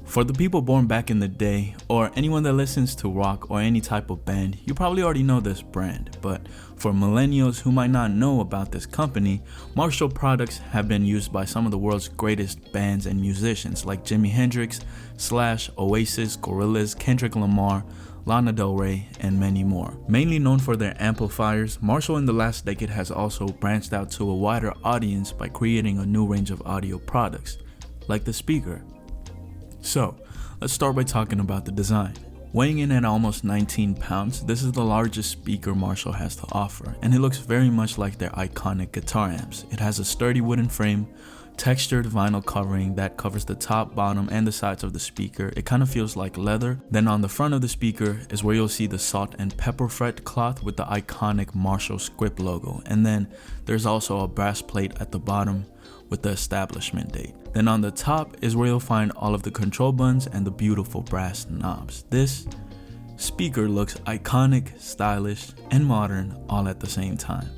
For the people born back in the day, or anyone that listens to rock or any type of band, you probably already know this brand, but for millennials who might not know about this company, Marshall products have been used by some of the world's greatest bands and musicians like Jimi Hendrix, Slash, Oasis, Gorillaz, Kendrick Lamar, Lana Del Rey, and many more. Mainly known for their amplifiers, Marshall in the last decade has also branched out to a wider audience by creating a new range of audio products, like the speaker. So, let's start by talking about the design. Weighing in at almost 19 pounds, this is the largest speaker Marshall has to offer, and it looks very much like their iconic guitar amps. It has a sturdy wooden frame, textured vinyl covering that covers the top, bottom, and the sides of the speaker. It kind of feels like leather. Then on the front of the speaker is where you'll see the salt and pepper fret cloth with the iconic Marshall script logo, and then there's also a brass plate at the bottom with the establishment date. Then on the top is where you'll find all of the control buttons and the beautiful brass knobs. This speaker looks iconic, stylish, and modern all at the same time.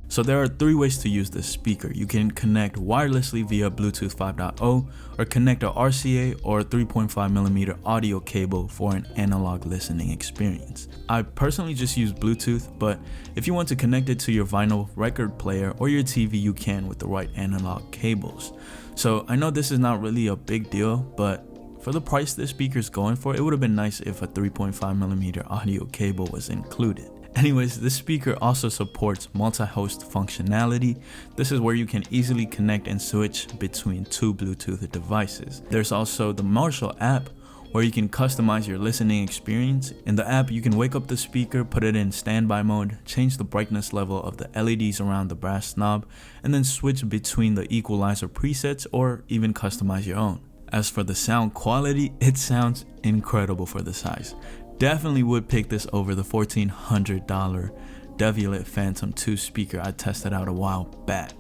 So there are 3 ways to use this speaker. You can connect wirelessly via Bluetooth 5.0 or connect a RCA or a 3.5mm audio cable for an analog listening experience. I personally just use Bluetooth, but if you want to connect it to your vinyl record player or your TV, you can with the right analog cables. So I know this is not really a big deal, but for the price this speaker is going for, it would have been nice if a 3.5mm audio cable was included. Anyways, this speaker also supports multi-host functionality. This is where you can easily connect and switch between 2 Bluetooth devices. There's also the Marshall app, where you can customize your listening experience. In the app, you can wake up the speaker, put it in standby mode, change the brightness level of the LEDs around the brass knob, and then switch between the equalizer presets or even customize your own. As for the sound quality, it sounds incredible for the size. Definitely would pick this over the $1,400 Devialet Phantom II speaker I tested out a while back.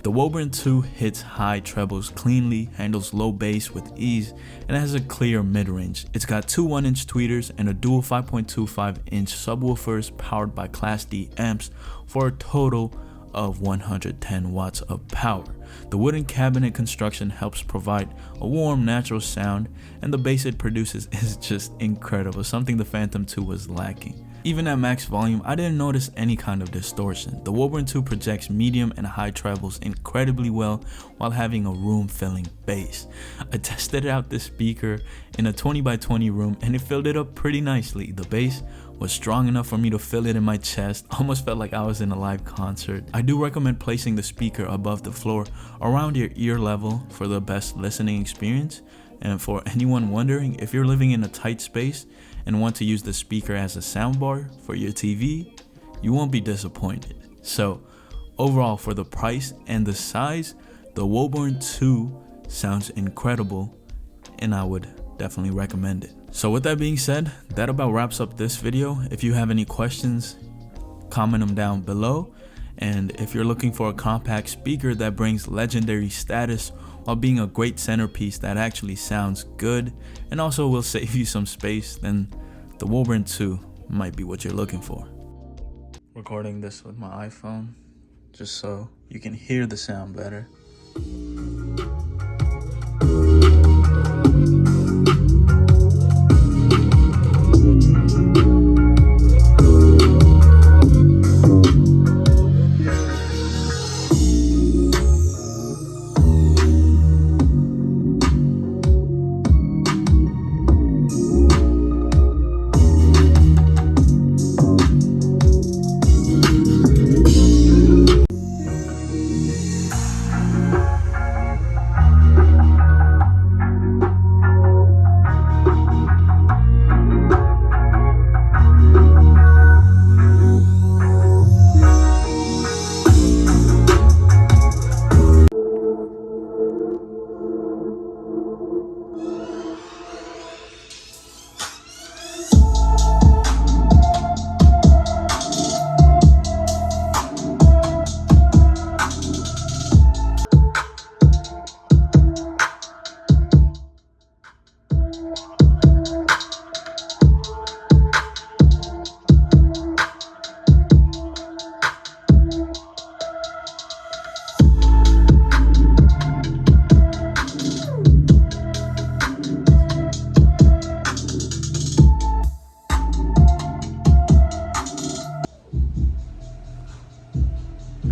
The Woburn II hits high trebles cleanly, handles low bass with ease, and has a clear mid-range. It's got 2 1-inch tweeters and a dual 5.25-inch subwoofers powered by Class D amps for a total of 110 watts of power. The wooden cabinet construction helps provide a warm, natural sound, and the bass it produces is just incredible, something the Phantom II was lacking. Even at max volume, I didn't notice any kind of distortion. The Woburn II projects medium and high trebles incredibly well while having a room-filling bass. I tested out this speaker in a 20x20 room and it filled it up pretty nicely. The bass was strong enough for me to feel it in my chest, almost felt like I was in a live concert. I do recommend placing the speaker above the floor around your ear level for the best listening experience. And for anyone wondering, if you're living in a tight space and want to use the speaker as a soundbar for your TV, you won't be disappointed. So overall, for the price and the size, the Woburn II sounds incredible and I would definitely recommend it. So with that being said, that about wraps up this video. If you have any questions, comment them down below. And if you're looking for a compact speaker that brings legendary status while being a great centerpiece that actually sounds good and also will save you some space, then the Woburn II might be what you're looking for. Recording this with my iPhone just so you can hear the sound better.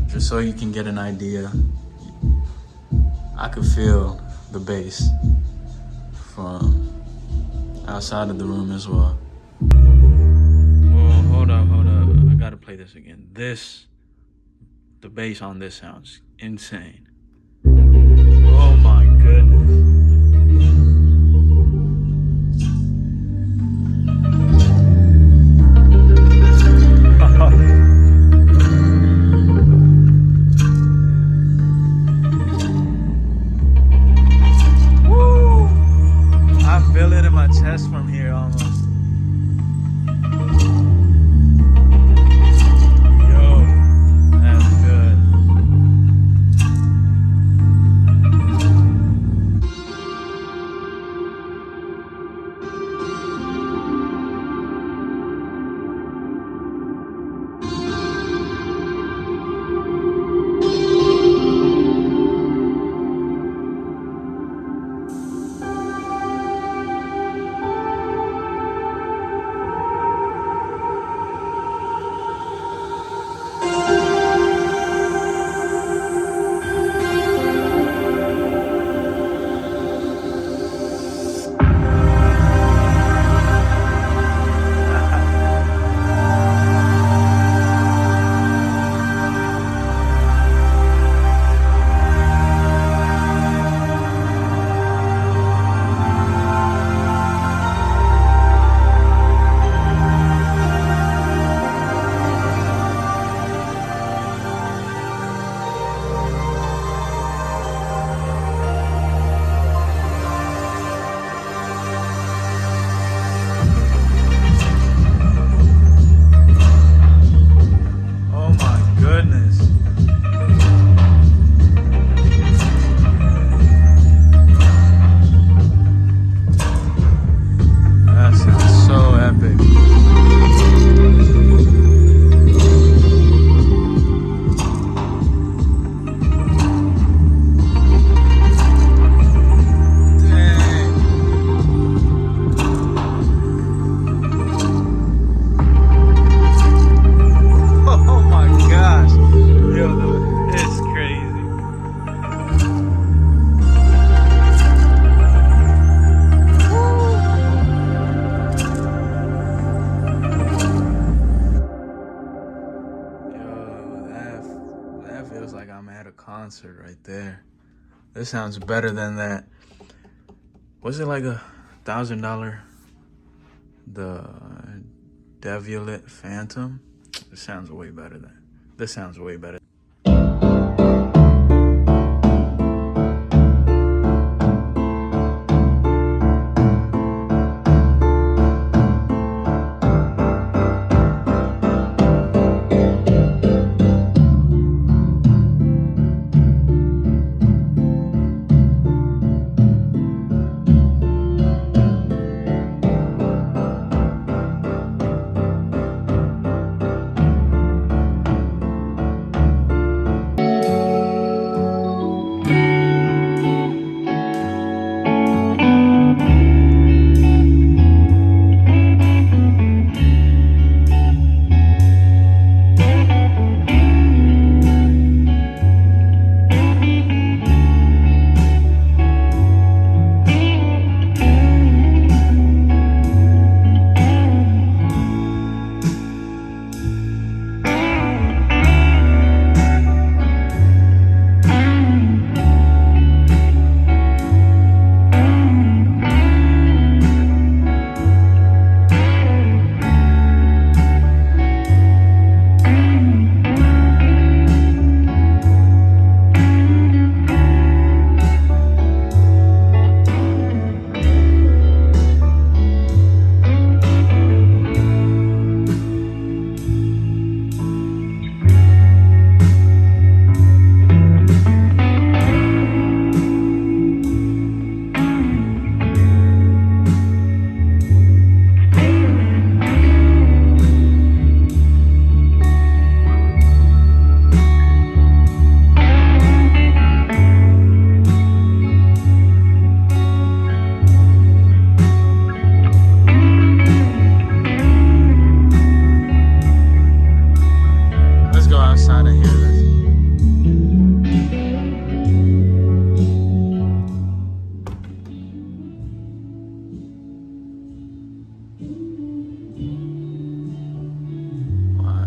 Just so you can get an idea, I could feel the bass from outside of the room as well. Whoa, hold up. I gotta play this again. The bass on this sounds insane. Oh my goodness. Feel it in my chest from here almost. Yo, that's good. Concert right there. This sounds better than that. Was it like $1,000? The Devialet Phantom? This sounds way better.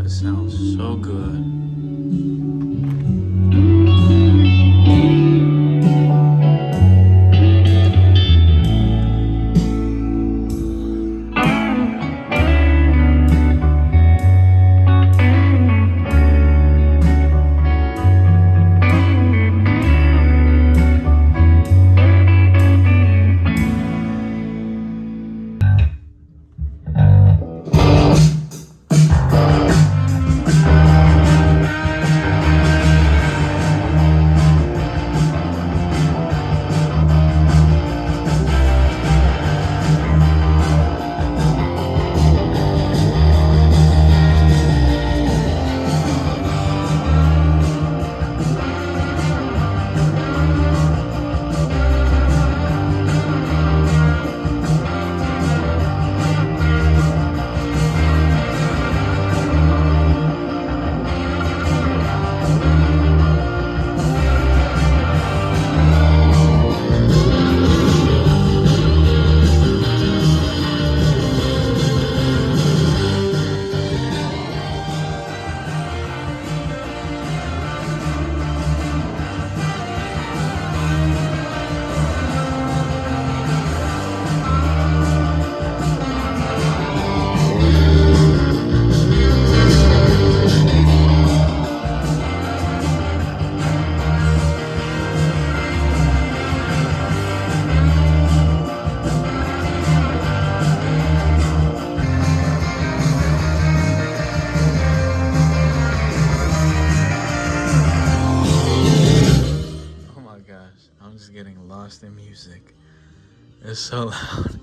it sounds so good. I'm just getting lost in music. It's so loud.